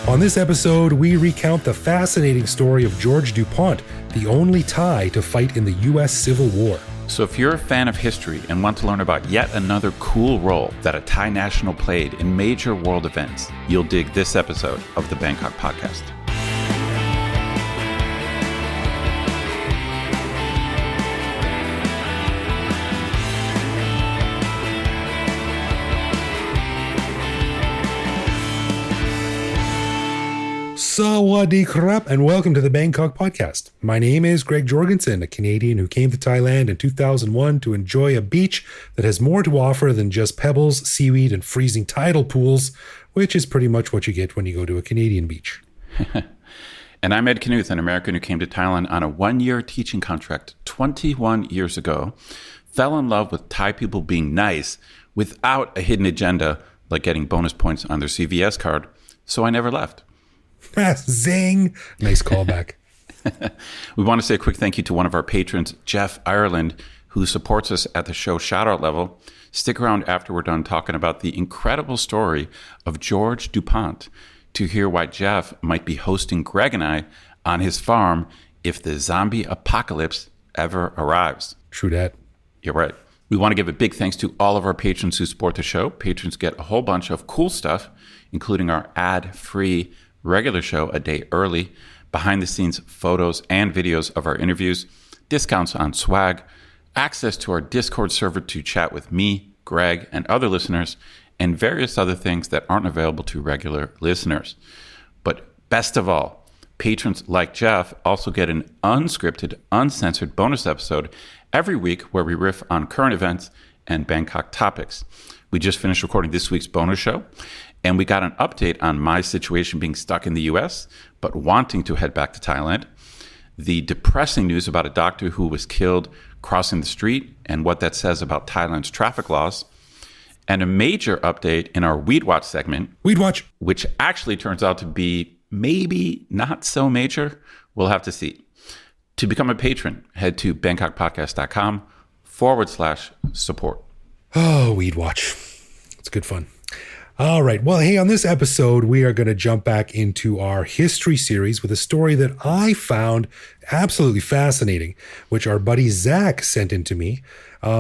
On this episode, we recount the fascinating story of George DuPont, the only Thai to fight in the U.S. Civil War. So if you're a fan of history and want to learn about yet another cool role that a Thai national played in major world events, you'll dig this episode of the Bangkok Podcast. Sawadee krap, and welcome to the Bangkok Podcast. My name is Greg Jorgensen, a Canadian who came to Thailand in 2001 to enjoy a beach that has more to offer than just pebbles, seaweed, and freezing tidal pools, which is pretty much what you get when you go to a Canadian beach. And I'm Ed Knuth, an American who came to Thailand on a one-year teaching contract 21 years ago, fell in love with Thai people being nice without a hidden agenda like getting bonus points on their CVS card, so I never left. Zing! Nice callback. We want to say a quick thank you to one of our patrons, Jeff Ireland, who supports us at the show Shoutout level. Stick around after we're done talking about the incredible story of George DuPont to hear why Jeff might be hosting Greg and I on his farm if the zombie apocalypse ever arrives. True that. You're right. We want to give a big thanks to all of our patrons who support the show. Patrons get a whole bunch of cool stuff, including our ad-free regular show a day early, behind-the-scenes photos and videos of our interviews, discounts on swag, access to our Discord server to chat with me, Greg, and other listeners, and various other things that aren't available to regular listeners. But best of all, patrons like Jeff also get an unscripted, uncensored bonus episode every week where we riff on current events and Bangkok topics. We just finished recording this week's bonus show, and we got an update on my situation being stuck in the U.S., but wanting to head back to Thailand, the depressing news about a doctor who was killed crossing the street and what that says about Thailand's traffic laws, and a major update in our Weed Watch segment. Weed Watch. Which actually turns out to be maybe not so major. We'll have to see. To become a patron, head to bangkokpodcast.com/support. Oh, Weed Watch. It's good fun. All right. Well, hey, on this episode, we are going to jump back into our history series with a story that I found absolutely fascinating, which our buddy Zach sent in to me.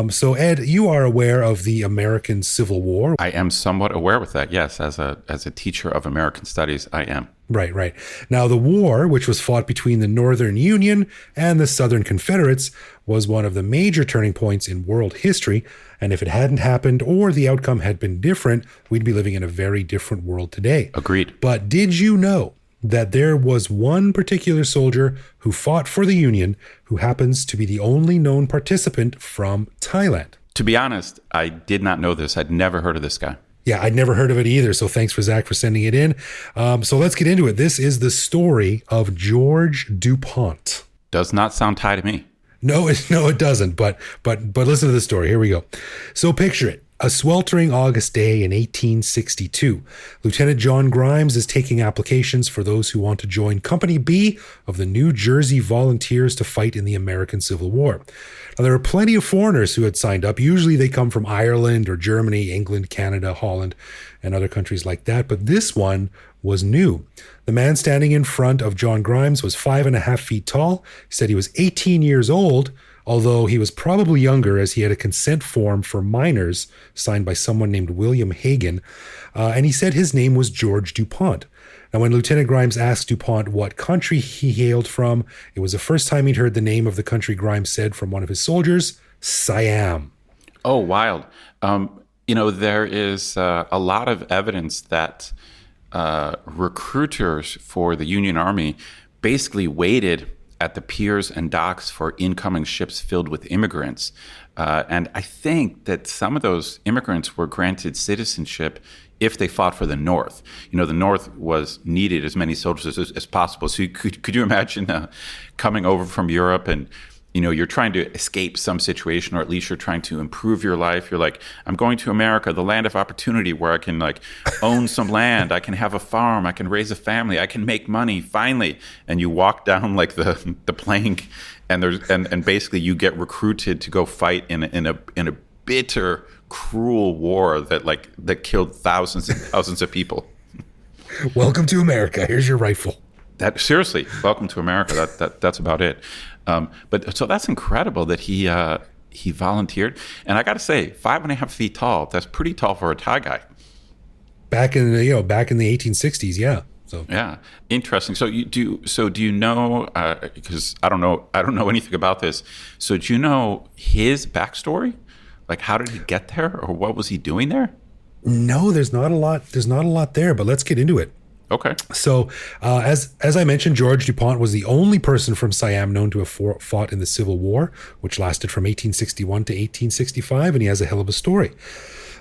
So, Ed, you are aware of the American Civil War. I am somewhat aware with that, yes. As a teacher of American studies, I am. Right. Now, the war, which was fought between the Northern Union and the Southern Confederates, was one of the major turning points in world history. And if it hadn't happened or the outcome had been different, we'd be living in a very different world today. Agreed. But did you know that there was one particular soldier who fought for the Union who happens to be the only known participant from Thailand? To be honest, I did not know this. I'd never heard of this guy. Yeah, I'd never heard of it either. So thanks for Zach for sending it in. So let's get into it. This is the story of George DuPont. Does not sound Thai to me. No, it doesn't. But listen to the story. Here we go. So picture it. A sweltering August day in 1862, Lieutenant John Grimes is taking applications for those who want to join Company B of the New Jersey Volunteers to fight in the American Civil War. Now, there are plenty of foreigners who had signed up. Usually they come from Ireland or Germany, England, Canada, Holland, and other countries like that. But this one was new. The man standing in front of John Grimes was 5.5 feet tall. He said he was 18 years old, although he was probably younger as he had a consent form for minors signed by someone named William Hagen. And he said his name was George DuPont. Now, when Lieutenant Grimes asked DuPont what country he hailed from, it was the first time he'd heard the name of the country Grimes said from one of his soldiers, Siam. Oh, wild. There is a lot of evidence that recruiters for the Union Army basically waited at the piers and docks for incoming ships filled with immigrants. And I think that some of those immigrants were granted citizenship if they fought for the North. The North was needed as many soldiers as possible. So could you imagine coming over from Europe and you're trying to escape some situation, or at least you're trying to improve your life. You're like, I'm going to America, the land of opportunity, where I can own some land. I can have a farm. I can raise a family. I can make money finally. And you walk down the plank, and basically you get recruited to go fight in a bitter cruel war that killed thousands and thousands of people. Welcome to America. Here's your rifle. That seriously, welcome to America. That's about it. But so that's incredible that he volunteered. And I got to say, 5.5 feet tall. That's pretty tall for a Thai guy. Back in the 1860s, yeah. So yeah, interesting. So do you know? Because I don't know anything about this. So do you know his backstory? Like, how did he get there, or what was he doing there? No, there's not a lot. There's not a lot there, but let's get into it. Okay. So, as I mentioned, George DuPont was the only person from Siam known to have fought in the Civil War, which lasted from 1861 to 1865, and he has a hell of a story.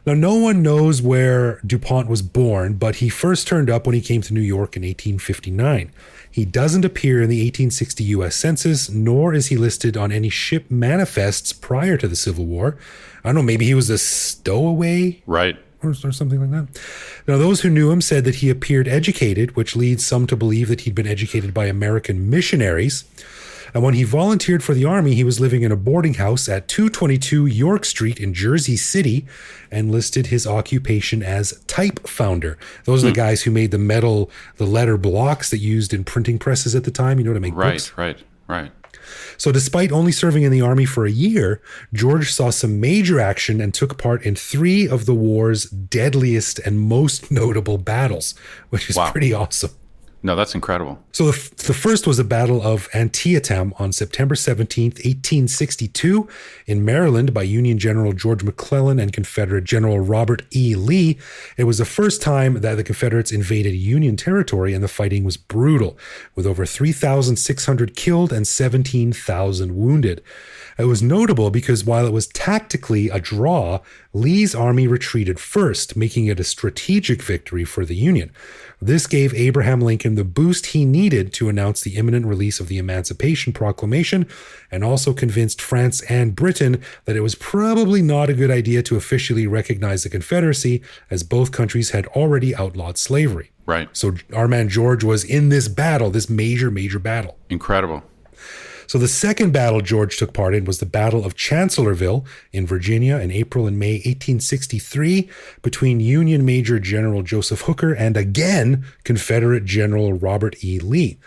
Now, no one knows where DuPont was born, but he first turned up when he came to New York in 1859. He doesn't appear in the 1860 U.S. Census, nor is he listed on any ship manifests prior to the Civil War. I don't know, maybe he was a stowaway? Right. Or something like that. Now, those who knew him said that he appeared educated, which leads some to believe that he'd been educated by American missionaries. And when he volunteered for the army, he was living in a boarding house at 222 York Street in Jersey City and listed his occupation as type founder. Those are the guys who made the letter blocks that used in printing presses at the time, to make books. Right. So despite only serving in the army for a year, George saw some major action and took part in 3 of the war's deadliest and most notable battles, which is pretty awesome. No, that's incredible. So the first was the Battle of Antietam on September 17th, 1862 in Maryland by Union General George McClellan and Confederate General Robert E. Lee. It was the first time that the Confederates invaded Union territory, and the fighting was brutal, with over 3,600 killed and 17,000 wounded. It was notable because while it was tactically a draw, Lee's army retreated first, making it a strategic victory for the Union. This gave Abraham Lincoln the boost he needed to announce the imminent release of the Emancipation Proclamation, and also convinced France and Britain that it was probably not a good idea to officially recognize the Confederacy, as both countries had already outlawed slavery. Right. So our man George was in this battle, this major, major battle. Incredible. So the second battle George took part in was the Battle of Chancellorville in Virginia in April and May 1863 between Union Major General Joseph Hooker and again Confederate General Robert E. Lee.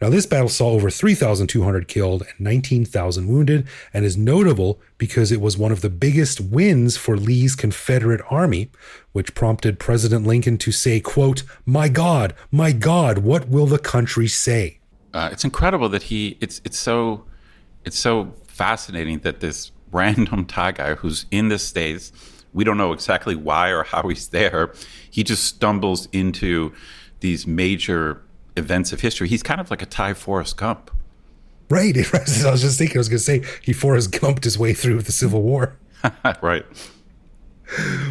Now this battle saw over 3,200 killed and 19,000 wounded, and is notable because it was one of the biggest wins for Lee's Confederate Army, which prompted President Lincoln to say, quote, my God, what will the country say?" It's incredible that it's so fascinating that this random Thai guy who's in the States, we don't know exactly why or how he's there, he just stumbles into these major events of history. He's kind of like a Thai Forrest Gump. Right. I was going to say, he Forrest Gumped his way through the Civil War. Right.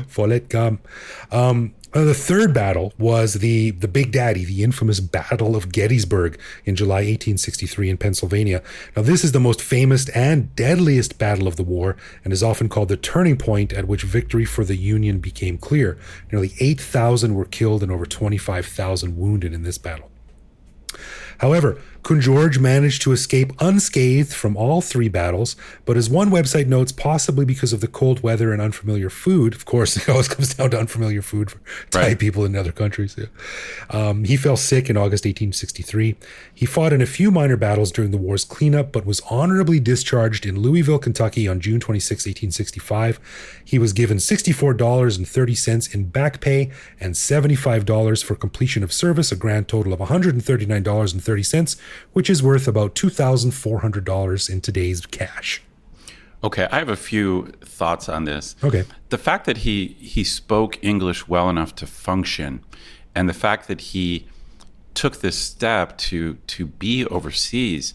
Forrest Gump. The third battle was the Big Daddy, the infamous Battle of Gettysburg in July 1863 in Pennsylvania. Now, this is the most famous and deadliest battle of the war, and is often called the turning point at which victory for the Union became clear. Nearly 8,000 were killed and over 25,000 wounded in this battle. However, Kun George managed to escape unscathed from all 3 battles, but as one website notes, possibly because of the cold weather and unfamiliar food. Of course, it always comes down to unfamiliar food for Thai people in other countries. Yeah. He fell sick in August 1863. He fought in a few minor battles during the war's cleanup, but was honorably discharged in Louisville, Kentucky on June 26, 1865. He was given $64.30 in back pay and $75 for completion of service, a grand total of $139.30, which is worth about $2,400 in today's cash. Okay, I have a few thoughts on this. Okay. The fact that he spoke English well enough to function, and the fact that he took this step to be overseas,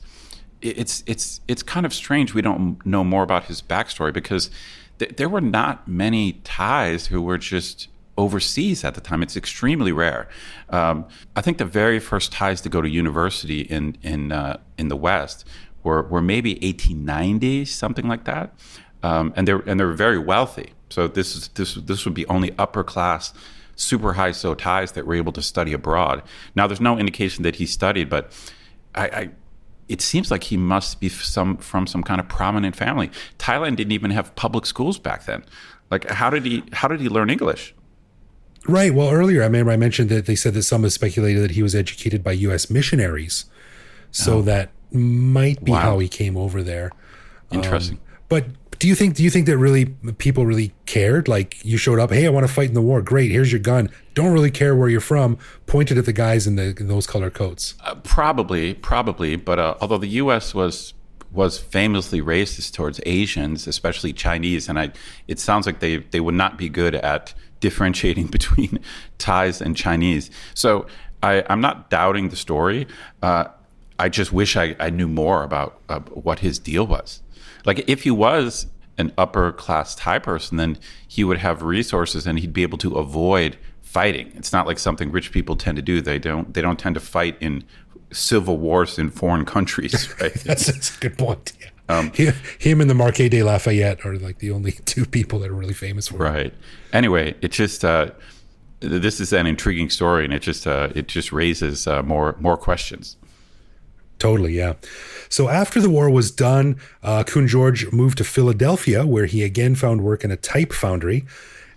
it's kind of strange we don't know more about his backstory, because there were not many Thais who were just overseas at the time. It's extremely rare. I think the very first Thais to go to university in the West were maybe 1890, something like that, and they're very wealthy. So this would be only upper class, super high so Thais that were able to study abroad. Now, there's no indication that he studied, but it seems like he must be from some kind of prominent family. Thailand didn't even have public schools back then. Like, how did he learn English? Right. Well, earlier I remember I mentioned that they said that some have speculated that he was educated by U.S. missionaries, so that might be how he came over there. Interesting. But do you think that really people really cared? Like, you showed up, hey, I want to fight in the war. Great, here's your gun. Don't really care where you're from. Pointed at the guys in those color coats. Probably. But although the U.S. was famously racist towards Asians, especially Chinese, and it sounds like they would not be good at differentiating between Thais and Chinese. So I'm not doubting the story. I just wish I knew more about what his deal was. Like, if he was an upper class Thai person, then he would have resources and he'd be able to avoid fighting. It's not like something rich people tend to do. They don't tend to fight in civil wars in foreign countries, right? That's a good point. Yeah. Him and the Marquis de Lafayette are like the only two people that are really famous for it. Right. Anyway, it just this is an intriguing story, and it just raises more questions. Totally, yeah. So after the war was done, Kun George moved to Philadelphia, where he again found work in a type foundry.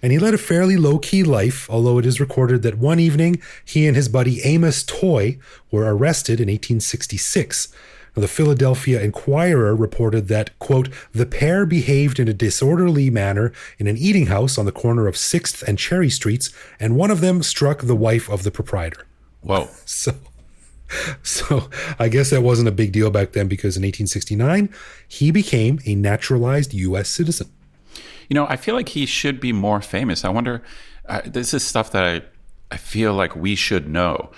And he led a fairly low-key life, although it is recorded that one evening, he and his buddy Amos Toy were arrested in 1866. Now, the Philadelphia Inquirer reported that, quote, the pair behaved in a disorderly manner in an eating house on the corner of 6th and Cherry Streets, and one of them struck the wife of the proprietor. Whoa. So I guess that wasn't a big deal back then, because in 1869, he became a naturalized U.S. citizen. You know, I feel like he should be more famous. I wonder, this is stuff that I feel like we should know.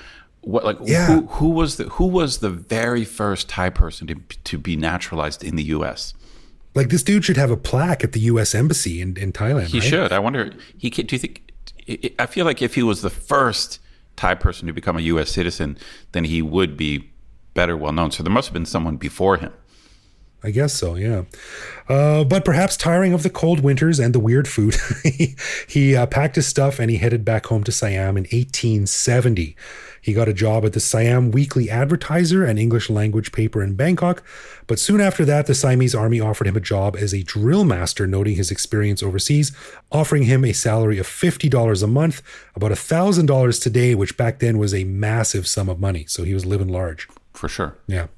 Who was the very first Thai person to be naturalized in the U.S.? Like, this dude should have a plaque at the U.S. Embassy in Thailand. He should. I wonder, do you think, I feel like if he was the first Thai person to become a U.S. citizen, then he would be better well known. So there must have been someone before him. I guess so, yeah. But perhaps tiring of the cold winters and the weird food, he packed his stuff and he headed back home to Siam in 1870. He got a job at the Siam Weekly Advertiser, an English language paper in Bangkok. But soon after that, the Siamese army offered him a job as a drillmaster, noting his experience overseas, offering him a salary of $50 a month, about $1,000 today, which back then was a massive sum of money. So he was living large. For sure. Yeah.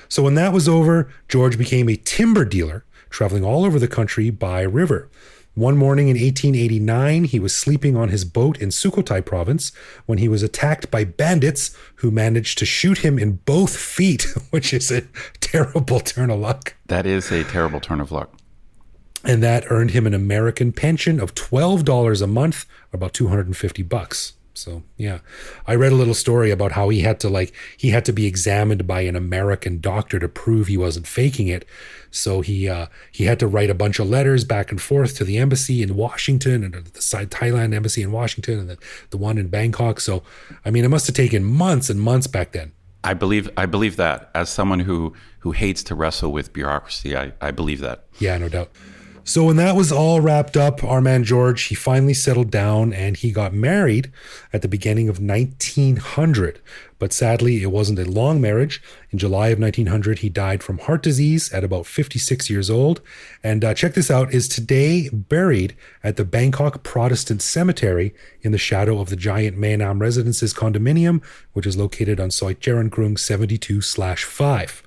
So when that was over, George became a timber dealer, traveling all over the country by river. One morning in 1889, he was sleeping on his boat in Sukhothai province when he was attacked by bandits who managed to shoot him in both feet, which is a terrible turn of luck. That is a terrible turn of luck. And that earned him an American pension of $12 a month, or about $250. So, yeah, I read a little story about how he had to be examined by an American doctor to prove he wasn't faking it. So he had to write a bunch of letters back and forth to the embassy in Washington and the Thailand embassy in Washington and the one in Bangkok. So, I mean, it must have taken months and months back then. I believe that, as someone who hates to wrestle with bureaucracy. I believe that. Yeah, no doubt. So when that was all wrapped up, our man George, he finally settled down and he got married at the beginning of 1900. But sadly, it wasn't a long marriage. In July of 1900, he died from heart disease at about 56 years old. And check this out, is today buried at the Bangkok Protestant Cemetery in the shadow of the giant Mae Nam Residences condominium, which is located on site Charoen Krung 72/5.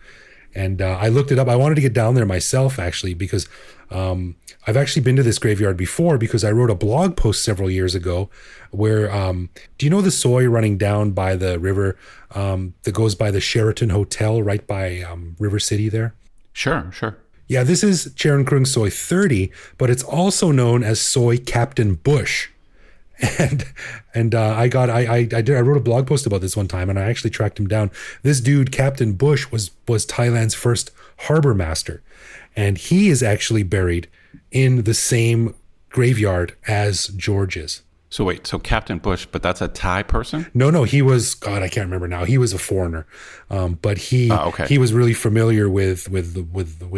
And I looked it up. I wanted to get down there myself, actually, because I've actually been to this graveyard before, because I wrote a blog post several years ago where, do you know the soy running down by the river that goes by the Sheraton Hotel right by River City there? Sure. Yeah, this is Charoen Krung soy 30, but it's also known as soy Captain Bush. And I wrote a blog post about this one time, and I actually tracked him down. This dude, Captain Bush, was Thailand's first harbor master, and he is actually buried in the same graveyard as George is. So wait, so Captain Bush, but that's a Thai person? No, he was, God, I can't remember now. He was a foreigner, but he was really familiar with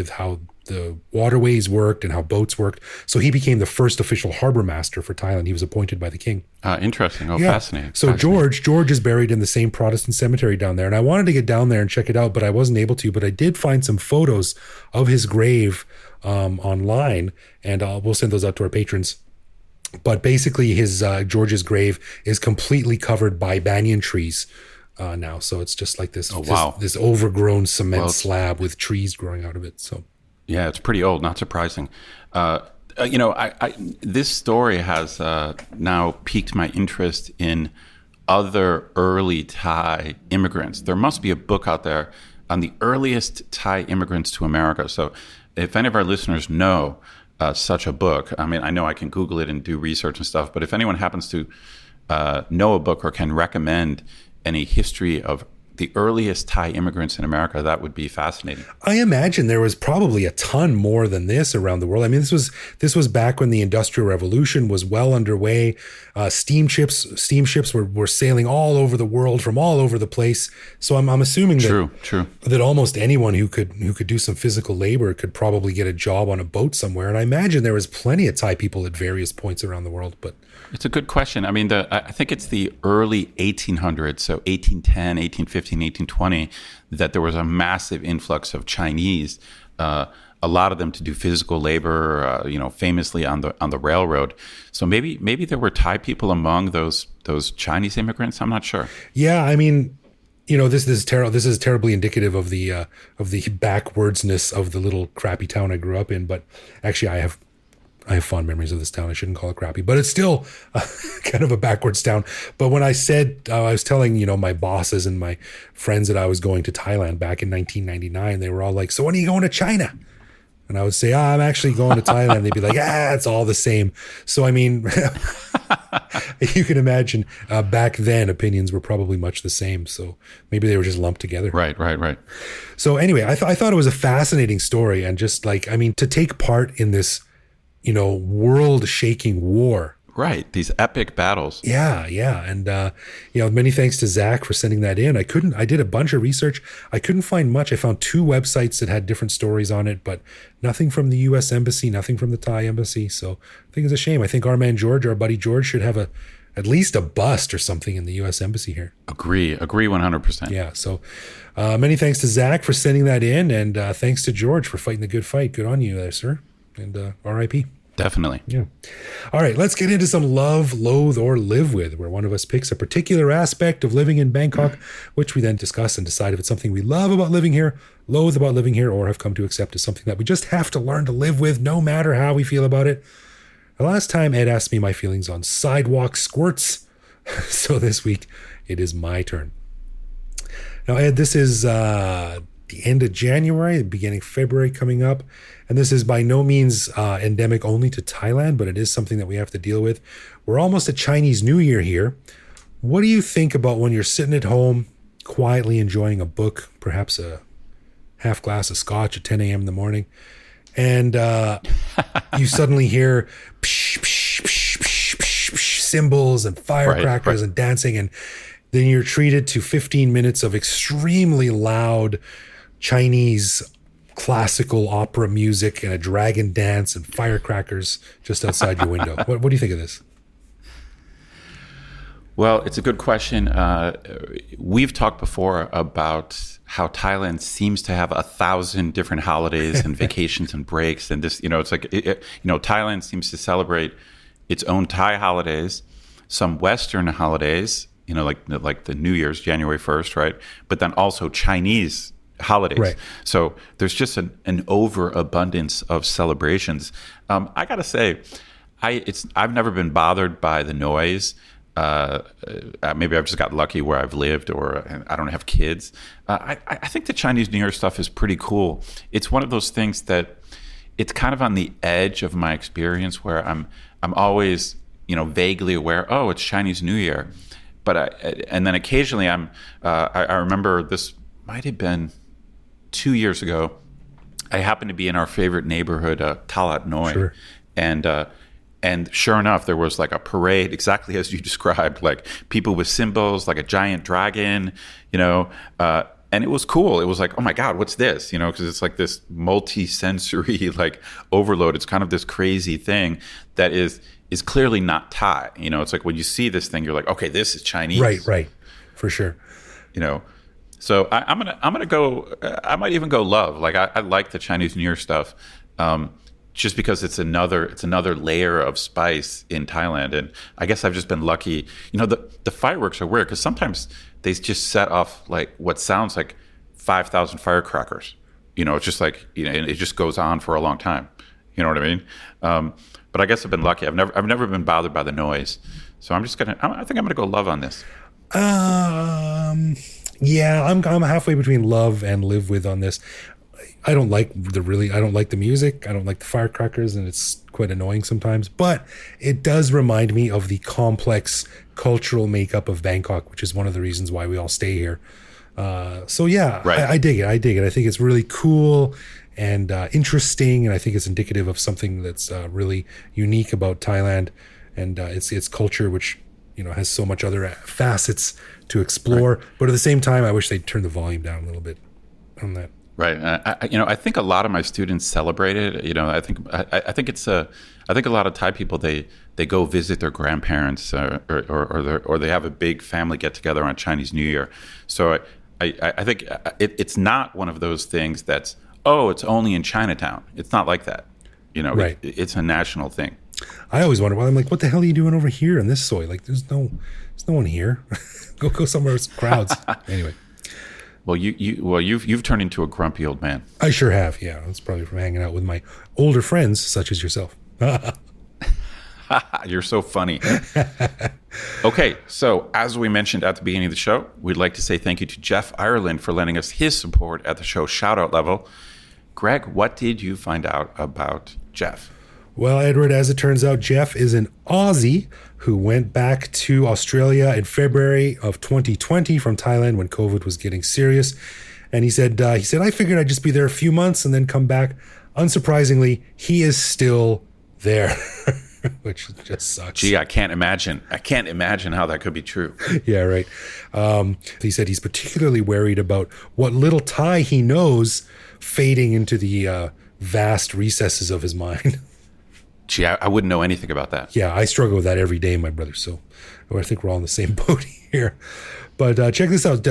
how the waterways worked and how boats worked. So he became the first official harbor master for Thailand. He was appointed by the king. Interesting. Fascinating. So George is buried in the same Protestant cemetery down there. And I wanted to get down there and check it out, but I wasn't able to. But I did find some photos of his grave online, and we'll send those out to our patrons. But basically, his George's grave is completely covered by banyan trees now. So it's just like this, this overgrown cement slab with trees growing out of it. So yeah, it's pretty old. Not surprising. This story has now piqued my interest in other early Thai immigrants. There must be a book out there on the earliest Thai immigrants to America. So if any of our listeners know such a book, I mean, I know I can Google it and do research and stuff, but if anyone happens to know a book or can recommend any history of the earliest Thai immigrants in America, that would be fascinating. I imagine there was probably a ton more than this around the world. I mean, this was back when the Industrial Revolution was well underway. Steamships were sailing all over the world from all over the place. So I'm assuming that almost anyone who could do some physical labor could probably get a job on a boat somewhere. And I imagine there was plenty of Thai people at various points around the world. But it's a good question. I mean, I think it's the early 1800s, so 1810, 1815, 1820, that there was a massive influx of Chinese, a lot of them to do physical labor, famously on the railroad. So maybe there were Thai people among those Chinese immigrants. I'm not sure. Yeah, I mean, this is terrible. This is terribly indicative of the backwardsness of the little crappy town I grew up in. But actually, I have fond memories of this town. I shouldn't call it crappy, but it's still kind of a backwards town. But when I said, I was telling, my bosses and my friends that I was going to Thailand back in 1999, they were all like, so when are you going to China? And I would say, I'm actually going to Thailand. They'd be like, it's all the same. So, I mean, you can imagine back then opinions were probably much the same. So maybe they were just lumped together. Right. So anyway, I thought it was a fascinating story. And just to take part in this, world-shaking war. Right, these epic battles. Yeah. And, many thanks to Zach for sending that in. I did a bunch of research. I couldn't find much. I found 2 websites that had different stories on it, but nothing from the U.S. Embassy, nothing from the Thai Embassy. So I think it's a shame. I think our man George, our buddy George, should have at least a bust or something in the U.S. Embassy here. Agree 100%. Yeah, so many thanks to Zach for sending that in, and thanks to George for fighting the good fight. Good on you there, sir. And R.I.P. Definitely. Yeah. All right, let's get into some love, loathe, or live with, where one of us picks a particular aspect of living in Bangkok, which we then discuss and decide if it's something we love about living here, loathe about living here, or have come to accept as something that we just have to learn to live with no matter how we feel about it. The last time Ed asked me my feelings on sidewalk squirts, so this week it is my turn. Now, Ed, this is the end of January, the beginning of February coming up. And this is by no means endemic only to Thailand, but it is something that we have to deal with. We're almost at Chinese New Year here. What do you think about when you're sitting at home, quietly enjoying a book, perhaps a half glass of scotch at 10 a.m. in the morning, and you suddenly hear psh, psh, psh, psh, psh, psh, cymbals and firecrackers and dancing, and then you're treated to 15 minutes of extremely loud Chinese classical opera music and a dragon dance and firecrackers just outside your window. What do you think of this? Well, it's a good question. We've talked before about how Thailand seems to have 1,000 different holidays and vacations and breaks. And this, it's like, Thailand seems to celebrate its own Thai holidays, some Western holidays, like the New Year's, January 1st, right? But then also Chinese holidays. Right. So there's just an overabundance of celebrations. I gotta say, I've never been bothered by the noise. Maybe I've just got lucky where I've lived, or I don't have kids. I think the Chinese New Year stuff is pretty cool. It's one of those things that it's kind of on the edge of my experience where I'm always vaguely aware. Oh, it's Chinese New Year, and then occasionally I remember this might have been 2 years ago. I happened to be in our favorite neighborhood, Talat Noi, sure. And sure enough, there was like a parade, exactly as you described, like people with cymbals, like a giant dragon, and it was cool. It was like, oh my God, what's this? Because it's like this multi-sensory like overload. It's kind of this crazy thing that is clearly not Thai. It's like when you see this thing, you're like, okay, this is Chinese. Right, for sure. So I'm gonna go. I might even go love. Like I like the Chinese New Year stuff. just because it's another layer of spice in Thailand. And I guess I've just been lucky. The fireworks are weird because sometimes they just set off like what sounds like 5,000 firecrackers. It's just like, and it just goes on for a long time. You know what I mean? But I guess I've been lucky. I've never been bothered by the noise. So I think I'm gonna go love on this. Yeah, I'm halfway between love and live with on this. I don't like the music. I don't like the firecrackers, and it's quite annoying sometimes. But it does remind me of the complex cultural makeup of Bangkok, which is one of the reasons why we all stay here. So yeah, right. I dig it. I think it's really cool and interesting, and I think it's indicative of something that's really unique about Thailand and its culture, which has so much other facets to explore. Right. But at the same time, I wish they'd turn the volume down a little bit on that. Right. I think a lot of my students celebrate it. I think a lot of Thai people they go visit their grandparents or they have a big family get together on Chinese New Year. So I think it's not one of those things that's it's only in Chinatown. It's not like that. Right. It's a national thing. I always wonder. Well, I'm like, what the hell are you doing over here in this soy? Like, there's no one here. go somewhere with crowds. Anyway. Well, you've turned into a grumpy old man. I sure have. Yeah, that's probably from hanging out with my older friends, such as yourself. You're so funny. Okay, so as we mentioned at the beginning of the show, we'd like to say thank you to Jeff Ireland for lending us his support at the show Shoutout level. Greg, what did you find out about Jeff? Well, Edward, as it turns out, Jeff is an Aussie who went back to Australia in February of 2020 from Thailand when COVID was getting serious. And he said, I figured I'd just be there a few months and then come back. Unsurprisingly, he is still there, which just sucks. Gee, I can't imagine how that could be true. Yeah, right. He said he's particularly worried about what little Thai he knows fading into the vast recesses of his mind. Gee, I wouldn't know anything about that. Yeah, I struggle with that every day, my brother. So I think we're all in the same boat here. But check this out.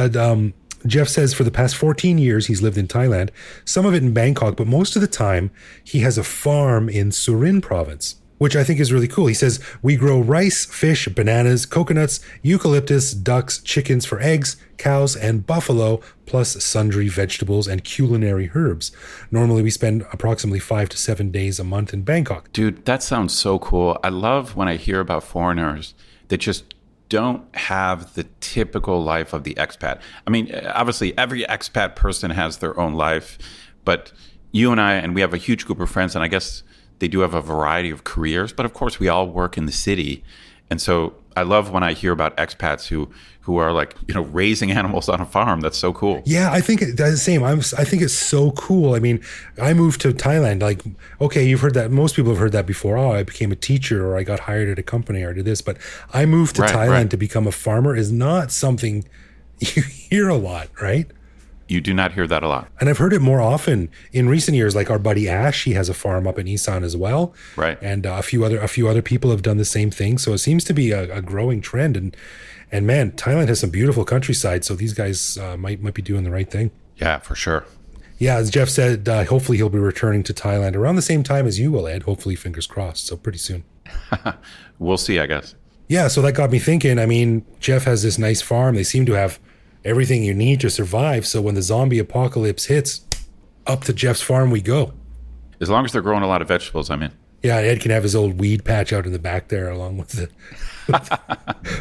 Jeff says for the past 14 years, he's lived in Thailand, some of it in Bangkok, but most of the time he has a farm in Surin province, which I think is really cool. He says, we grow rice, fish, bananas, coconuts, eucalyptus, ducks, chickens for eggs, cows, and buffalo, plus sundry vegetables and culinary herbs. Normally, we spend approximately 5 to 7 days a month in Bangkok. Dude, that sounds so cool. I love when I hear about foreigners that just don't have the typical life of the expat. I mean, obviously, every expat person has their own life, but you and we have a huge group of friends, and I guess they do have a variety of careers, but of course we all work in the city. And so I love when I hear about expats who are like, raising animals on a farm. That's so cool. Yeah, I think that's the same. I think it's so cool. I mean, I moved to Thailand. Like, okay, you've heard that. Most people have heard that before. Oh, I became a teacher or I got hired at a company or I did this. But I moved to Thailand to become a farmer is not something you hear a lot, right? You do not hear that a lot. And I've heard it more often in recent years, like our buddy Ash, he has a farm up in Isan as well. Right. And a few other people have done the same thing. So it seems to be a growing trend. And man, Thailand has some beautiful countryside. So these guys might be doing the right thing. Yeah, for sure. Yeah, as Jeff said, hopefully he'll be returning to Thailand around the same time as you will, Ed. Hopefully, fingers crossed. So pretty soon. We'll see, I guess. Yeah, so that got me thinking. I mean, Jeff has this nice farm. They seem to have everything you need to survive. So when the zombie apocalypse hits, up to Jeff's farm we go. As long as they're growing a lot of vegetables, I'm in. Yeah, Ed can have his old weed patch out in the back there, along with the.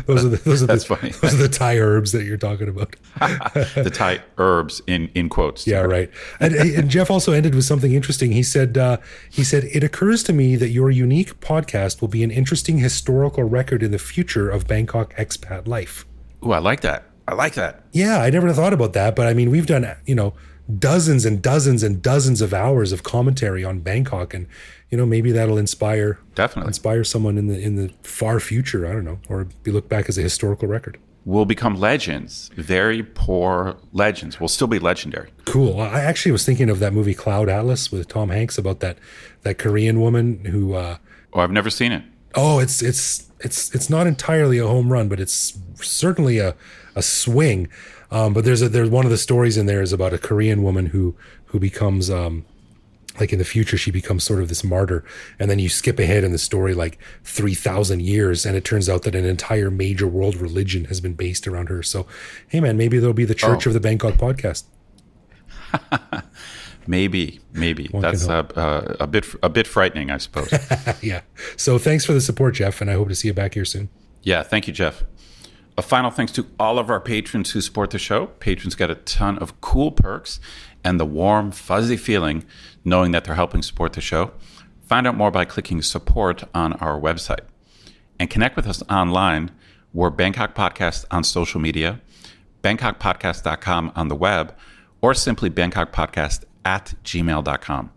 Those are the Thai herbs that you're talking about. The Thai herbs in quotes. Yeah, right. And Jeff also ended with something interesting. He said, it occurs to me that your unique podcast will be an interesting historical record in the future of Bangkok expat life. Ooh, I like that. Yeah, I never thought about that, but I mean, we've done, dozens and dozens and dozens of hours of commentary on Bangkok, and maybe that'll inspire someone in the far future. I don't know, or be looked back as a historical record. We'll become legends, very poor legends. We'll still be legendary. Cool. I actually was thinking of that movie Cloud Atlas with Tom Hanks about that Korean woman who. I've never seen it. Oh, it's not entirely a home run, but it's certainly a swing. But there's one of the stories in there is about a Korean woman who becomes like in the future she becomes sort of this martyr, and then you skip ahead in the story like 3,000 years and it turns out that an entire major world religion has been based around her. So hey man, maybe there'll be the Church of the Bangkok podcast. Maybe that's a bit frightening, I suppose. Yeah. So thanks for the support, Jeff, and I hope to see you back here soon. Yeah, thank you, Jeff. A final thanks to all of our patrons who support the show. Patrons get a ton of cool perks and the warm, fuzzy feeling knowing that they're helping support the show. Find out more by clicking support on our website. And connect with us online. We're Bangkok Podcast on social media, bangkokpodcast.com on the web, or simply bangkokpodcast@gmail.com.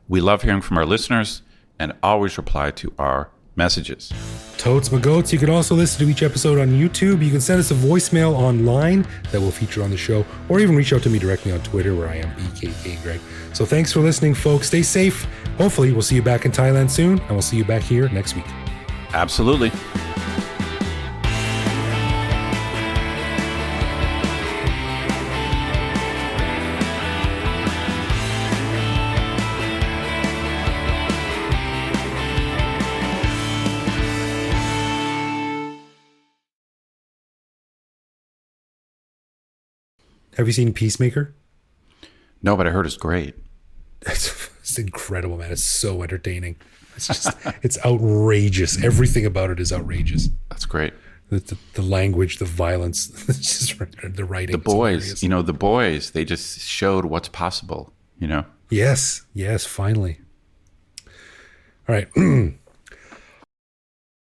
We love hearing from our listeners and always reply to our messages. Totes my goats. You can also listen to each episode on YouTube. You can send us a voicemail online that will feature on the show, or even reach out to me directly on Twitter where I am BKK Greg. So thanks for listening, folks. Stay safe. Hopefully we'll see you back in Thailand soon, and we'll see you back here next week. Absolutely. Have you seen Peacemaker? No, but I heard it's great. It's incredible, man. It's so entertaining. It's just, it's outrageous. Everything about it is outrageous. That's great. The language, the violence, it's just the writing. The boys, the boys, they just showed what's possible, Yes, finally. All right.